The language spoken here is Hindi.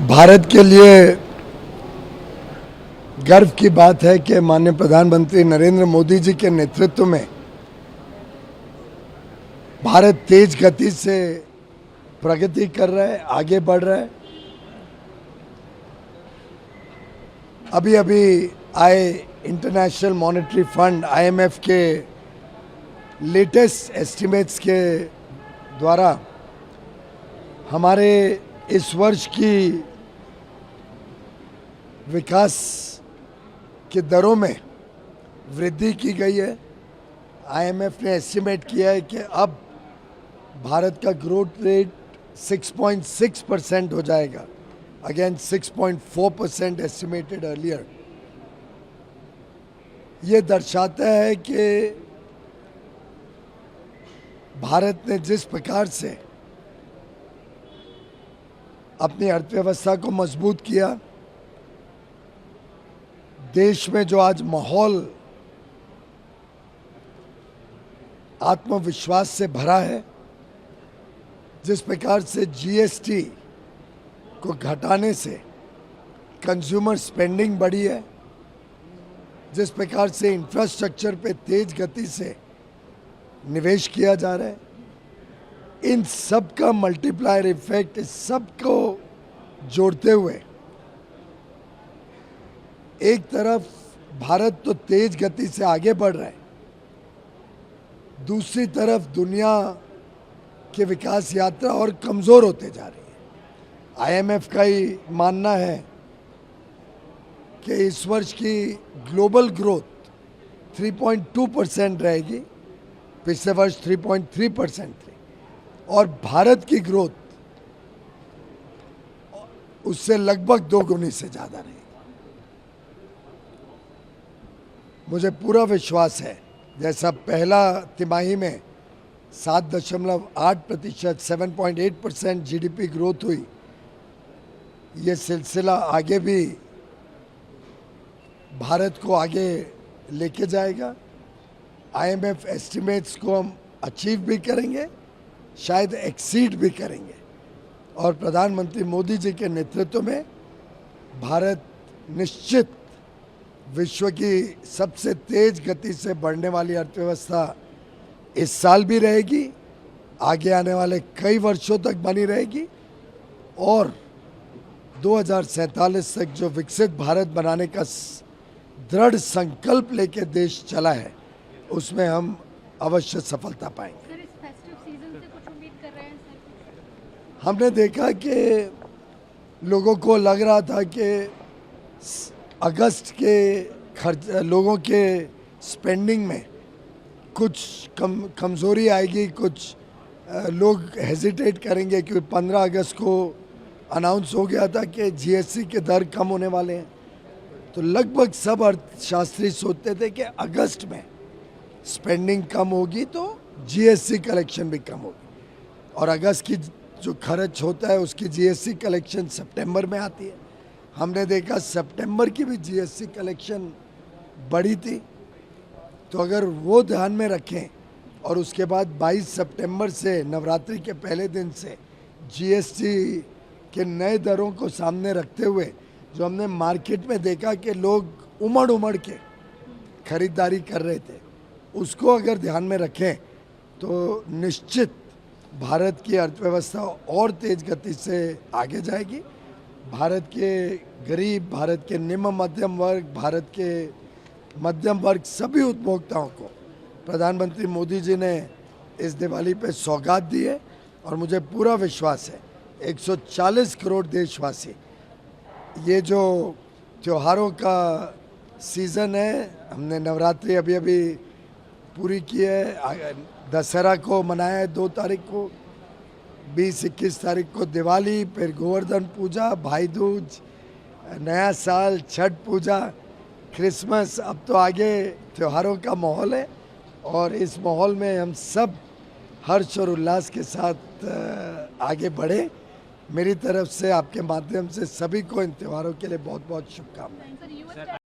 भारत के लिए गर्व की बात है कि माननीय प्रधानमंत्री नरेंद्र मोदी जी के नेतृत्व में भारत तेज गति से प्रगति कर रहा है, आगे बढ़ रहा है। अभी अभी आए इंटरनेशनल मॉनेटरी फंड IMF के लेटेस्ट एस्टिमेट्स के द्वारा हमारे इस वर्ष की विकास की दरों में वृद्धि की गई है। IMF ने एस्टिमेट किया है कि अब भारत का ग्रोथ रेट 6.6% हो जाएगा, अगेन 6.4% एस्टिमेटेड अर्लियर। ये दर्शाता है कि भारत ने जिस प्रकार से अपनी अर्थव्यवस्था को मजबूत किया, देश में जो आज माहौल आत्मविश्वास से भरा है, जिस प्रकार से GST को घटाने से कंज्यूमर स्पेंडिंग बढ़ी है, जिस प्रकार से इंफ्रास्ट्रक्चर पे तेज गति से निवेश किया जा रहा है, इन सब का मल्टीप्लायर इफेक्ट, इस सब को जोड़ते हुए एक तरफ भारत तो तेज गति से आगे बढ़ रहा है, दूसरी तरफ दुनिया की विकास यात्रा और कमजोर होते जा रही है। IMF का ही मानना है कि इस वर्ष की ग्लोबल ग्रोथ 3.2% रहेगी, पिछले वर्ष 3.3% थी, और भारत की ग्रोथ उससे लगभग 2 गुनी से ज़्यादा रहेगी। मुझे पूरा विश्वास है, जैसा पहला तिमाही में 7.8% 7.8% GDP ग्रोथ हुई, ये सिलसिला आगे भी भारत को आगे लेके जाएगा। IMF एस्टिमेट्स को हम अचीव भी करेंगे, शायद एक्सीड भी करेंगे, और प्रधानमंत्री मोदी जी के नेतृत्व में भारत निश्चित विश्व की सबसे तेज गति से बढ़ने वाली अर्थव्यवस्था इस साल भी रहेगी, आगे आने वाले कई वर्षों तक बनी रहेगी, और 2047 तक जो विकसित भारत बनाने का दृढ़ संकल्प लेके देश चला है, उसमें हम अवश्य सफलता पाएंगे। सर, इस फेस्टिव सीजन से कुछ उम्मीद कर रहे हैं सर? हमने देखा कि लोगों को लग रहा था कि अगस्त के खर्च, लोगों के स्पेंडिंग में कुछ कमज़ोरी आएगी, कुछ लोग हेजिटेट करेंगे, क्योंकि 15 अगस्त को अनाउंस हो गया था कि GST के दर कम होने वाले हैं। तो लगभग सब अर्थशास्त्री सोचते थे कि अगस्त में स्पेंडिंग कम होगी तो GST कलेक्शन भी कम होगी, और अगस्त की जो खर्च होता है उसकी GST कलेक्शन सितंबर में आती है। हमने देखा सितंबर की भी GST कलेक्शन बढ़ी थी। तो अगर वो ध्यान में रखें, और उसके बाद 22 सितंबर से नवरात्रि के पहले दिन से GST के नए दरों को सामने रखते हुए जो हमने मार्केट में देखा कि लोग उमड़ उमड़ के खरीदारी कर रहे थे, उसको अगर ध्यान में रखें तो निश्चित भारत की अर्थव्यवस्था और तेज गति से आगे जाएगी। भारत के गरीब, भारत के निम्न मध्यम वर्ग, भारत के मध्यम वर्ग, सभी उपभोक्ताओं को प्रधानमंत्री मोदी जी ने इस दिवाली पे सौगात दी है, और मुझे पूरा विश्वास है 140 करोड़ देशवासी, ये जो त्योहारों का सीज़न है, हमने नवरात्रि अभी अभी पूरी की है, दशहरा को मनाया है 2 तारीख को, 20-21 तारीख को दिवाली, फिर गोवर्धन पूजा, भाई दूज, नया साल, छठ पूजा, क्रिसमस। अब तो आगे त्योहारों का माहौल है, और इस माहौल में हम सब हर्ष और उल्लास के साथ आगे बढ़े। मेरी तरफ से आपके माध्यम से सभी को इन त्योहारों के लिए बहुत बहुत शुभकामनाएं।